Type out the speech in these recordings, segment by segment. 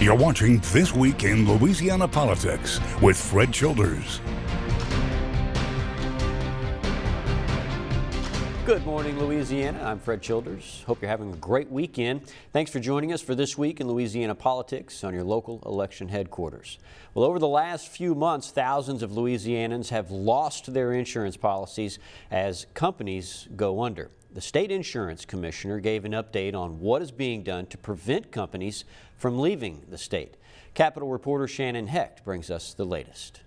You're watching This Week in Louisiana Politics with Fred Childers. Good morning, Louisiana. I'm Fred Childers. Hope you're having a great weekend. Thanks for joining us for This Week in Louisiana Politics on your local election headquarters. Well, over the last few months, thousands of Louisianans have lost their insurance policies as companies go under. The state insurance commissioner gave an update on what is being done to prevent companies from leaving the state. Capitol reporter Shannon Hecht brings us the latest.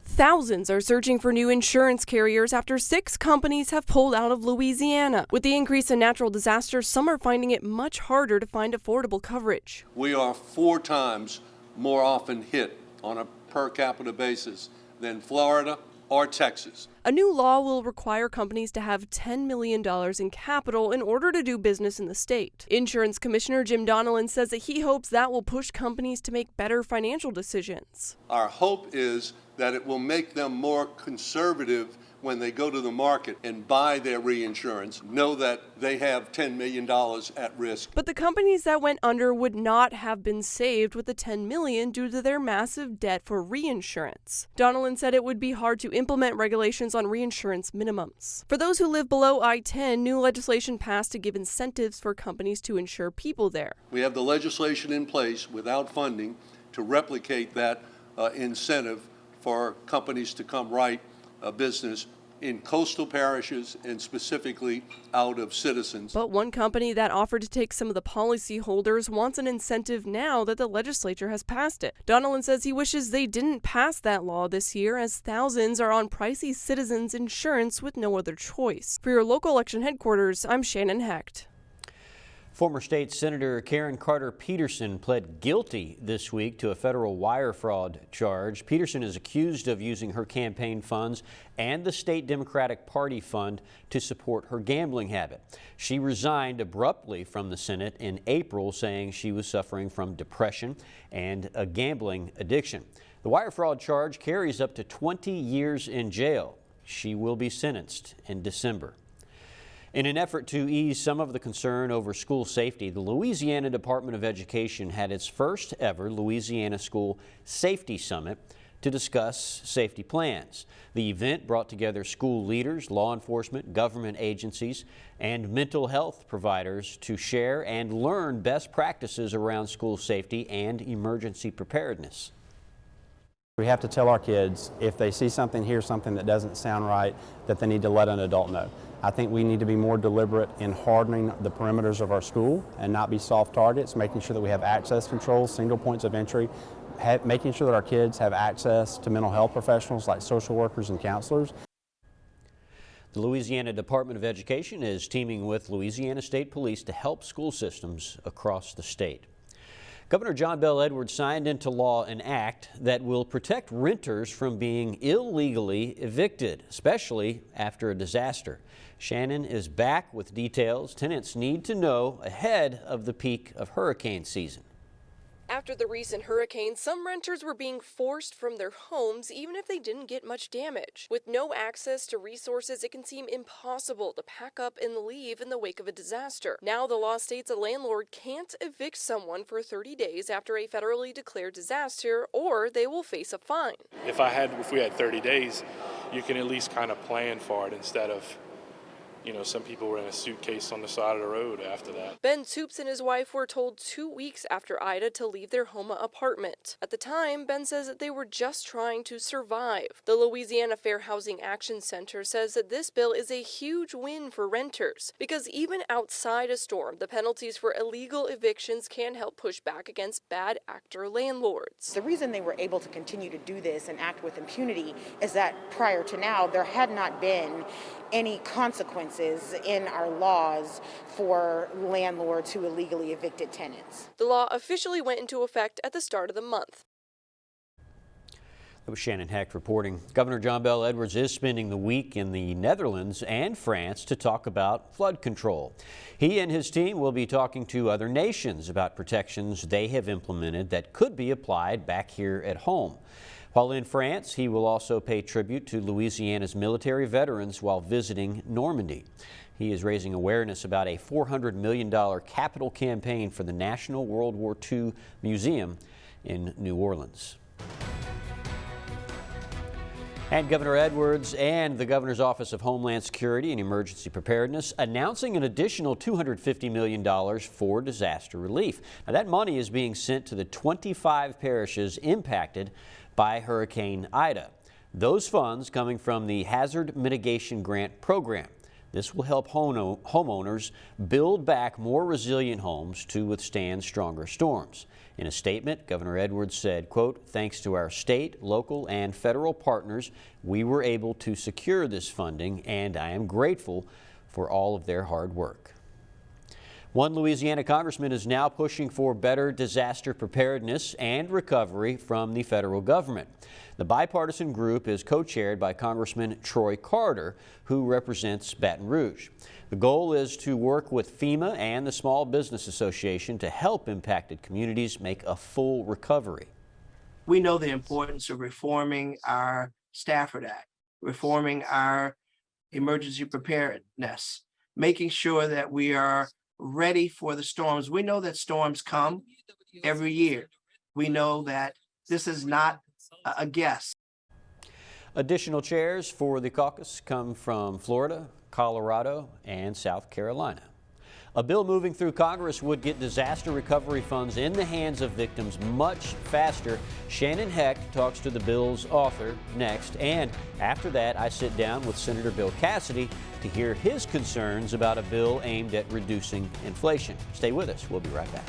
Thousands are searching for new insurance carriers after 6 companies have pulled out of Louisiana. With the increase in natural disasters, some are finding it much harder to find affordable coverage. We are 4 times more often hit on a per capita basis than Florida or Texas. A new law will require companies to have $10 million in capital in order to do business in the state. Insurance Commissioner Jim Donnellan says that he hopes that will push companies to make better financial decisions. Our hope is that it will make them more conservative when they go to the market and buy their reinsurance, know that they have $10 million at risk. But the companies that went under would not have been saved with the $10 million due to their massive debt for reinsurance. Donnellan said it would be hard to implement regulations on reinsurance minimums. For those who live below I-10, new legislation passed to give incentives for companies to insure people there. We have the legislation in place without funding to replicate that incentive for companies to come write a business in coastal parishes and specifically out of Citizens. But one company that offered to take some of the policyholders wants an incentive now that the legislature has passed it. Donnellan says he wishes they didn't pass that law this year, as thousands are on pricey Citizens insurance with no other choice. For your local election headquarters, I'm Shannon Hecht. Former state Senator Karen Carter Peterson pled guilty this week to a federal wire fraud charge. Peterson is accused of using her campaign funds and the state Democratic Party fund to support her gambling habit. She resigned abruptly from the Senate in April, saying she was suffering from depression and a gambling addiction. The wire fraud charge carries up to 20 years in jail. She will be sentenced in December. In an effort to ease some of the concern over school safety, the Louisiana Department of Education had its first ever Louisiana School Safety Summit to discuss safety plans. The event brought together school leaders, law enforcement, government agencies, and mental health providers to share and learn best practices around school safety and emergency preparedness. We have to tell our kids if they see something, hear something that doesn't sound right, that they need to let an adult know. I think we need to be more deliberate in hardening the perimeters of our school and not be soft targets, making sure that we have access controls, single points of entry, making sure that our kids have access to mental health professionals like social workers and counselors. The Louisiana Department of Education is teaming with Louisiana State Police to help school systems across the state. Governor John Bel Edwards signed into law an act that will protect renters from being illegally evicted, especially after a disaster. Shannon is back with details tenants need to know ahead of the peak of hurricane season. After the recent hurricane, some renters were being forced from their homes even if they didn't get much damage. With no access to resources, it can seem impossible to pack up and leave in the wake of a disaster. Now the law states a landlord can't evict someone for 30 days after a federally declared disaster, or they will face a fine. If we had 30 days, you can at least kind of plan for it instead of, some people were in a suitcase on the side of the road after that. Ben Toops and his wife were told 2 weeks after Ida to leave their Houma apartment. At the time, Ben says that they were just trying to survive. The Louisiana Fair Housing Action Center says that this bill is a huge win for renters because even outside a storm, the penalties for illegal evictions can help push back against bad actor landlords. The reason they were able to continue to do this and act with impunity is that prior to now, there had not been any consequences in our laws for landlords who illegally evicted tenants. The law officially went into effect at the start of the month. That was Shannon Hecht reporting. Governor John Bel Edwards is spending the week in the Netherlands and France to talk about flood control. He and his team will be talking to other nations about protections they have implemented that could be applied back here at home. While in France, he will also pay tribute to Louisiana's military veterans while visiting Normandy. He is raising awareness about a $400 million capital campaign for the National World War II Museum in New Orleans. And Governor Edwards and the Governor's Office of Homeland Security and Emergency Preparedness announcing an additional $250 million for disaster relief. Now, that money is being sent to the 25 parishes impacted by Hurricane Ida. Those funds coming from the Hazard Mitigation Grant Program. This will help homeowners build back more resilient homes to withstand stronger storms. In a statement, Governor Edwards said, quote, "Thanks to our state, local, and federal partners, we were able to secure this funding, and I am grateful for all of their hard work." One Louisiana congressman is now pushing for better disaster preparedness and recovery from the federal government. The bipartisan group is co-chaired by Congressman Troy Carter, who represents Baton Rouge. The goal is to work with FEMA and the Small Business Association to help impacted communities make a full recovery. We know the importance of reforming our Stafford Act, reforming our emergency preparedness, making sure that we are ready for the storms. We know that storms come every year. We know that this is not a guess. Additional chairs for the caucus come from Florida, Colorado, and South Carolina. A bill moving through Congress would get disaster recovery funds in the hands of victims much faster. Shannon Hecht talks to the bill's author next, and after that I sit down with Senator Bill Cassidy to hear his concerns about a bill aimed at reducing inflation. Stay with us. We'll be right back.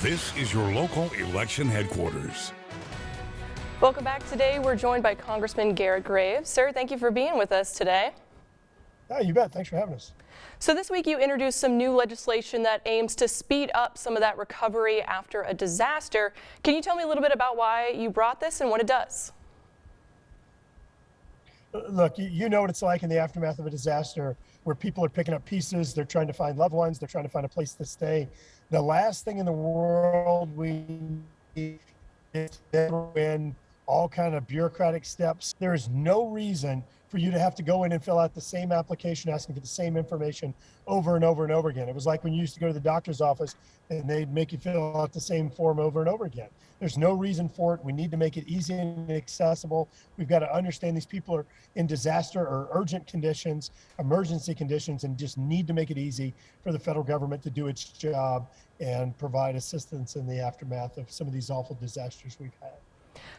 This is your local election headquarters. Welcome back. Today we're joined by Congressman Garrett Graves. Sir, thank you for being with us today. Oh, you bet. Thanks for having us. So this week you introduced some new legislation that aims to speed up some of that recovery after a disaster. Can you tell me a little bit about why you brought this and what it does? Look, you know what it's like in the aftermath of a disaster where people are picking up pieces, they're trying to find loved ones, they're trying to find a place to stay. The last thing in the world we need is in all kind of bureaucratic steps. There is no reason for you to have to go in and fill out the same application asking for the same information over and over and over again. It was like when you used to go to the doctor's office and they'd make you fill out the same form over and over again. There's no reason for it. We need to make it easy and accessible. We've got to understand these people are in disaster or urgent conditions, emergency conditions, and just need to make it easy for the federal government to do its job and provide assistance in the aftermath of some of these awful disasters we've had.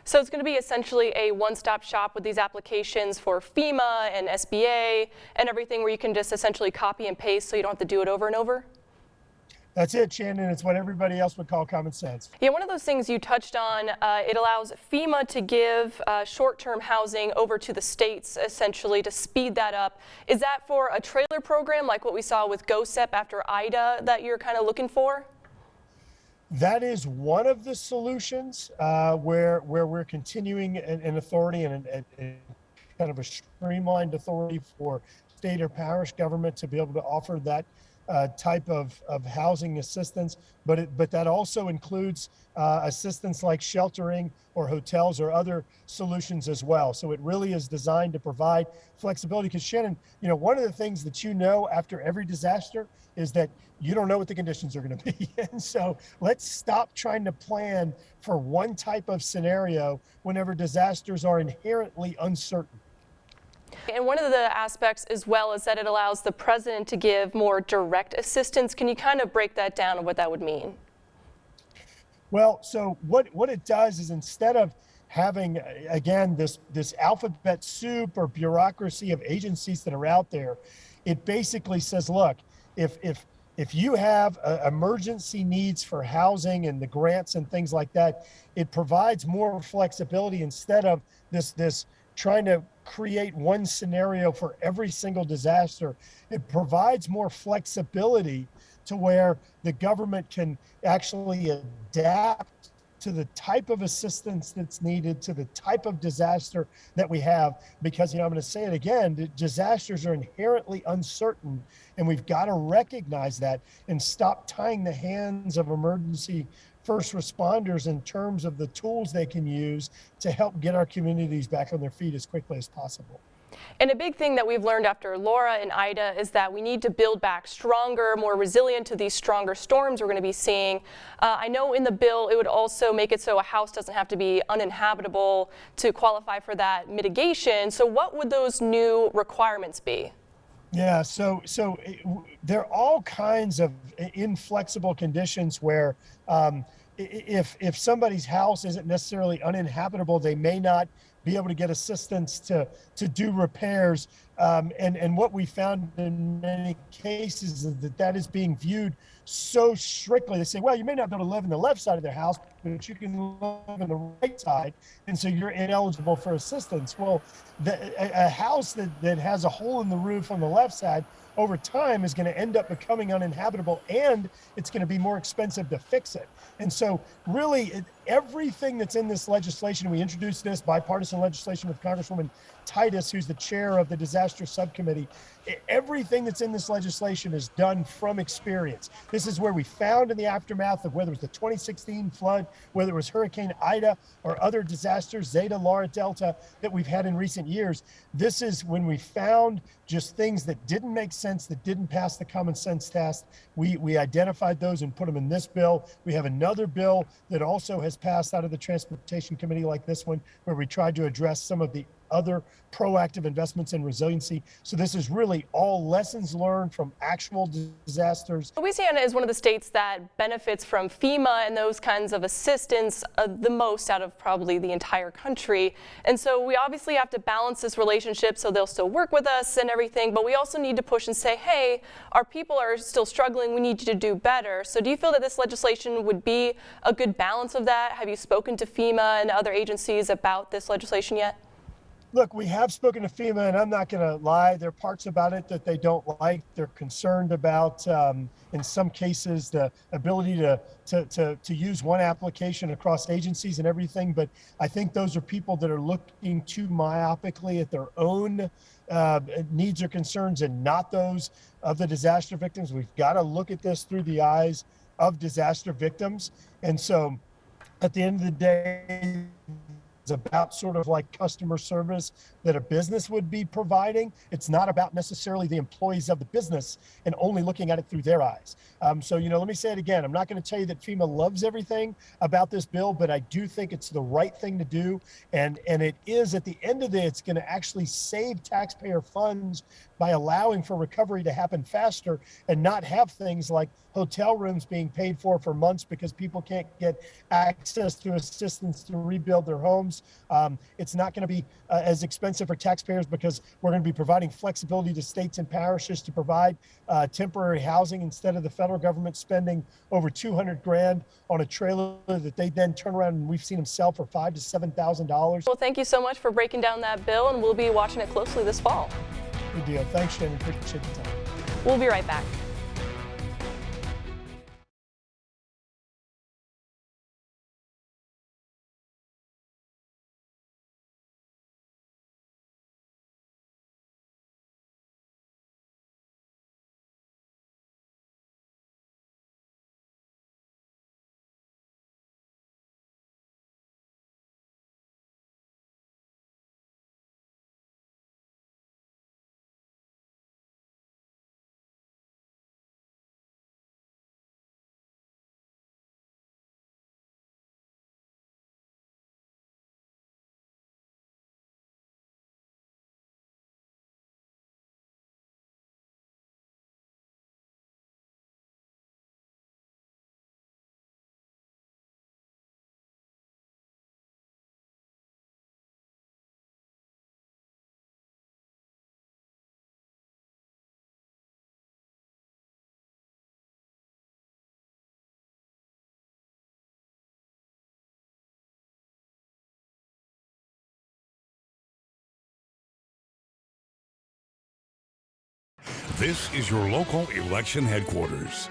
So it's going to be essentially a one-stop shop with these applications for FEMA and SBA and everything, where you can just essentially copy and paste so you don't have to do it over and over? That's it, Shannon. It's what everybody else would call common sense. Yeah, one of those things you touched on, it allows FEMA to give short-term housing over to the states, essentially, to speed that up. Is that for a trailer program like what we saw with GOSEP after Ida that you're kind of looking for? That is one of the solutions where we're continuing an authority and kind of a streamlined authority for state or parish government to be able to offer that type of housing assistance, but that also includes assistance like sheltering or hotels or other solutions as well. So it really is designed to provide flexibility, because Shannon, one of the things that after every disaster is that you don't know what the conditions are going to be. And so let's stop trying to plan for one type of scenario whenever disasters are inherently uncertain. And one of the aspects as well is that it allows the president to give more direct assistance. Can you kind of break that down and what that would mean? Well, so what it does is, instead of having, again, this alphabet soup or bureaucracy of agencies that are out there, it basically says, look, if you have emergency needs for housing and the grants and things like that, it provides more flexibility instead of this trying to create one scenario for every single disaster. It provides more flexibility to where the government can actually adapt to the type of assistance that's needed, to the type of disaster that we have. Because, I'm going to say it again, disasters are inherently uncertain, and we've got to recognize that and stop tying the hands of emergency first responders in terms of the tools they can use to help get our communities back on their feet as quickly as possible. And a big thing that we've learned after Laura and Ida is that we need to build back stronger, more resilient to these stronger storms we're going to be seeing. I know in the bill it would also make it so a house doesn't have to be uninhabitable to qualify for that mitigation. So what would those new requirements be? Yeah, so there are all kinds of inflexible conditions where if somebody's house isn't necessarily uninhabitable, they may not be able to get assistance to do repairs. And what we found in many cases is that is being viewed so strictly. They say, well, you may not be able to live in the left side of their house, but you can live in the right side, and so you're ineligible for assistance. Well, a house that has a hole in the roof on the left side over time is going to end up becoming uninhabitable, and it's going to be more expensive to fix it. And so really everything that's in this legislation, we introduced this bipartisan legislation with Congresswoman Titus, who's the chair of the disaster subcommittee. Everything that's in this legislation is done from experience. This is where we found in the aftermath of whether it was the 2016 flood, whether it was Hurricane Ida or other disasters, Zeta, Laura, Delta, that we've had in recent years. This is when we found just things that didn't make sense, that didn't pass the common sense test. We identified those and put them in this bill. We have another bill that also has passed out of the Transportation Committee like this one, where we tried to address some of the other proactive investments in resiliency. So this is really all lessons learned from actual disasters. Louisiana is one of the states that benefits from FEMA and those kinds of assistance the most out of probably the entire country. And so we obviously have to balance this relationship so they'll still work with us and everything, but we also need to push and say, hey, our people are still struggling, we need you to do better. So do you feel that this legislation would be a good balance of that? Have you spoken to FEMA and other agencies about this legislation yet? Look, we have spoken to FEMA, and I'm not going to lie. There are parts about it that they don't like. They're concerned about, in some cases, the ability to use one application across agencies and everything. But I think those are people that are looking too myopically at their own needs or concerns and not those of the disaster victims. We've got to look at this through the eyes of disaster victims. And so at the end of the day, about sort of like customer service that a business would be providing. It's not about necessarily the employees of the business and only looking at it through their eyes. So, let me say it again. I'm not going to tell you that FEMA loves everything about this bill, but I do think it's the right thing to do. And it is, at the end of the day, it's going to actually save taxpayer funds by allowing for recovery to happen faster and not have things like hotel rooms being paid for months because people can't get access to assistance to rebuild their homes. It's not going to be as expensive for taxpayers because we're going to be providing flexibility to states and parishes to provide temporary housing instead of the federal government spending over $200,000 on a trailer that they then turn around and we've seen them sell for $5,000 to $7,000. Well, thank you so much for breaking down that bill, and we'll be watching it closely this fall. Good deal. Thanks, Shannon. Appreciate the time. We'll be right back. This is your local election headquarters.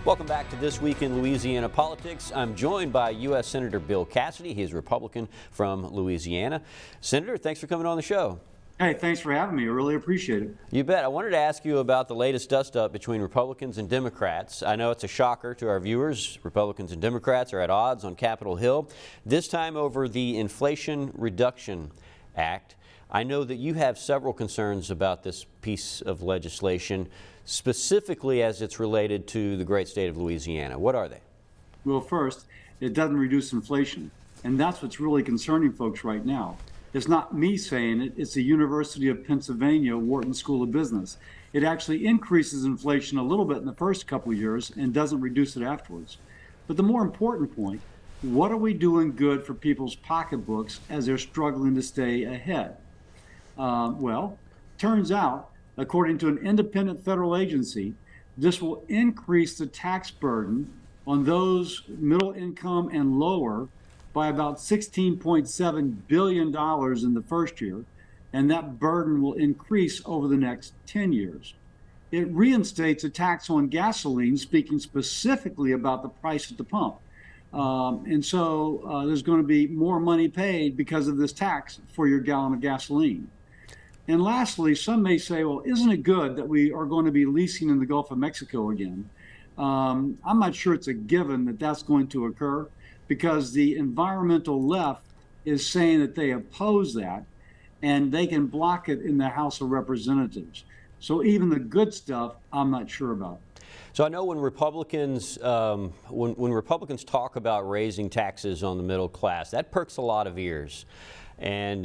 Welcome back to This Week in Louisiana Politics. I'm joined by U.S. Senator Bill Cassidy. He is a Republican from Louisiana. Senator, thanks for coming on the show. Hey, thanks for having me. I really appreciate it. You bet. I wanted to ask you about the latest dust-up between Republicans and Democrats. I know it's a shocker to our viewers. Republicans and Democrats are at odds on Capitol Hill, this time over the Inflation Reduction Act. I know that you have several concerns about this piece of legislation, specifically as it's related to the great state of Louisiana. What are they? Well, first, it doesn't reduce inflation, and that's what's really concerning folks right now. It's not me saying it, it's the University of Pennsylvania Wharton School of Business. It actually increases inflation a little bit in the first couple of years and doesn't reduce it afterwards. But the more important point, what are we doing good for people's pocketbooks as they're struggling to stay ahead? Well, turns out, according to an independent federal agency, this will increase the tax burden on those middle income and lower by about $16.7 billion in the first year, and that burden will increase over the next 10 years. It reinstates a tax on gasoline, speaking specifically about the price at the pump. And so there's going to be more money paid because of this tax for your gallon of gasoline. And lastly, some may say, well, isn't it good that we are going to be leasing in the Gulf of Mexico again? I'm not sure it's a given that that's going to occur, because the environmental left is saying that they oppose that, and they can block it in the House of Representatives. So even the good stuff, I'm not sure about. So I know when Republicans when Republicans talk about raising taxes on the middle class, that perks a lot of ears. And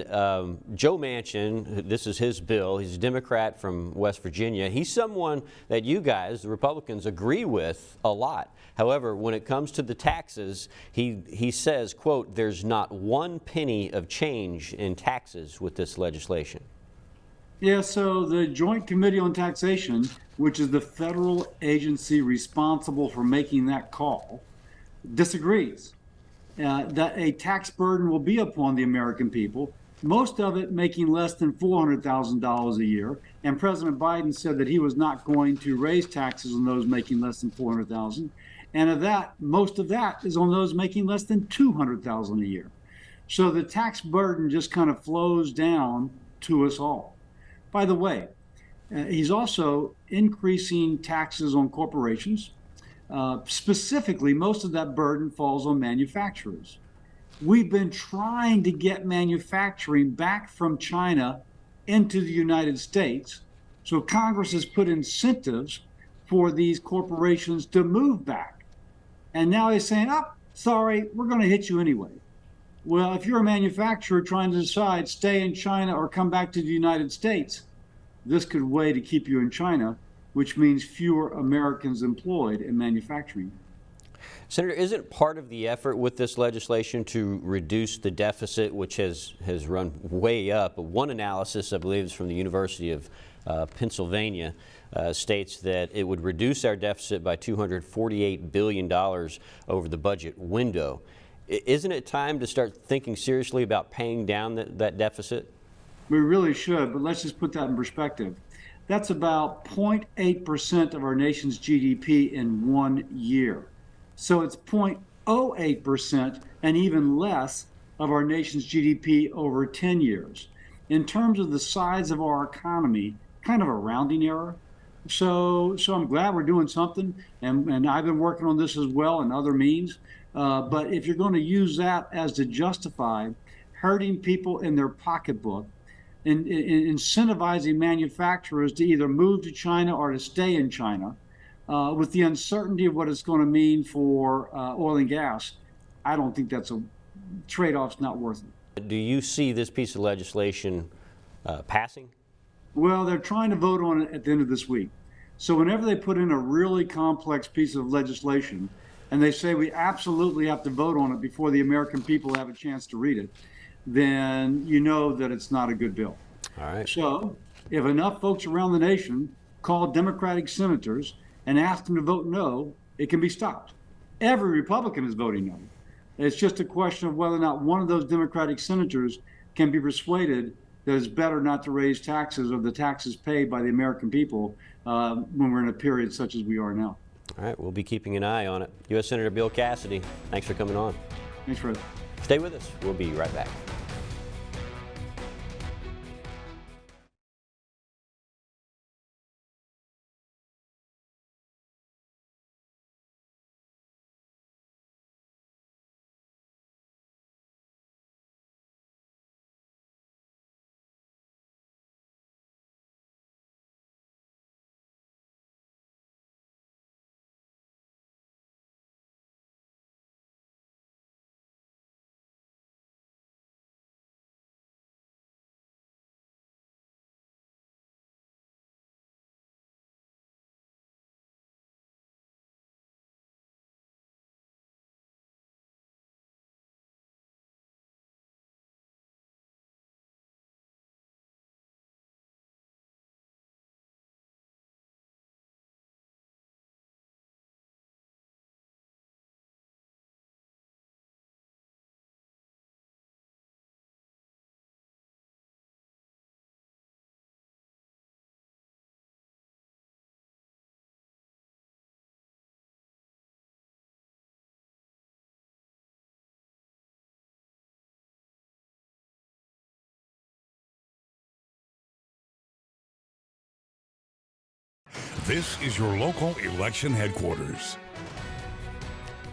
Joe Manchin, this is his bill. He's a Democrat from West Virginia. He's someone that you guys, the Republicans, agree with a lot. However, when it comes to the taxes, he says, quote, there's not one penny of change in taxes with this legislation. Yeah, so the Joint Committee on Taxation, which is the federal agency responsible for making that call, disagrees. That a tax burden will be upon the American people, most of it making less than $400,000 a year. And President Biden said that he was not going to raise taxes on those making less than $400,000. And of that, most of that is on those making less than $200,000 a year. So the tax burden just kind of flows down to us all. By the way, he's also increasing taxes on corporations. Specifically, most of that burden falls on manufacturers. We've been trying to get manufacturing back from China into the United States. So Congress has put incentives for these corporations to move back. And now he's saying, oh, sorry, we're going to hit you anyway. Well, if you're a manufacturer trying to decide stay in China or come back to the United States, this could weigh to keep you in China, which means fewer Americans employed in manufacturing. Senator, isn't part of the effort with this legislation to reduce the deficit, which has run way up? One analysis, I believe, is from the University of Pennsylvania, states that it would reduce our deficit by $248 billion over the budget window. Isn't it time to start thinking seriously about paying down that deficit? We really should, but let's just put that in perspective. That's about 0.8% of our nation's GDP in 1 year. So it's 0.08% and even less of our nation's GDP over 10 years. In terms of the size of our economy, kind of a rounding error. So I'm glad we're doing something, and I've been working on this as well and other means. But if you're going to use that as to justify hurting people in their pocketbook, and incentivizing manufacturers to either move to China or to stay in China, with the uncertainty of what it's going to mean for oil and gas, I don't think that's a trade-off's not worth it. Do you see this piece of legislation passing? Well, they're trying to vote on it at the end of this week. So whenever they put in a really complex piece of legislation and they say we absolutely have to vote on it before the American people have a chance to read it, then you know that it's not a good bill. All right. So if enough folks around the nation call Democratic senators and ask them to vote no, it can be stopped. Every Republican is voting no. It's just a question of whether or not one of those Democratic senators can be persuaded that it's better not to raise taxes or the taxes paid by the American people when we're in a period such as we are now. All right, we'll be keeping an eye on it. U.S. Senator Bill Cassidy, thanks for coming on. Thanks, Fred. Stay with us. We'll be right back. This is your local election headquarters.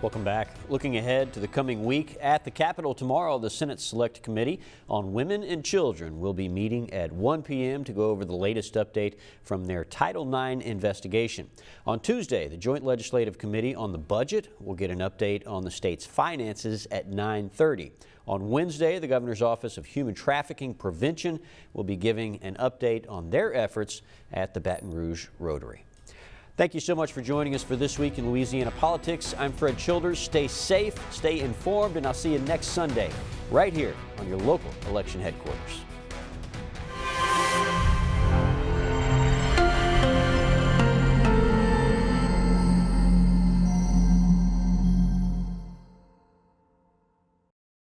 Welcome back. Looking ahead to the coming week at the Capitol tomorrow, the Senate Select Committee on Women and Children will be meeting at 1 p.m. to go over the latest update from their Title IX investigation. On Tuesday, the Joint Legislative Committee on the Budget will get an update on the state's finances at 9:30. On Wednesday, the Governor's Office of Human Trafficking Prevention will be giving an update on their efforts at the Baton Rouge Rotary. Thank you so much for joining us for This Week in Louisiana Politics. I'm Fred Childers. Stay safe, stay informed, and I'll see you next Sunday right here on your local election headquarters.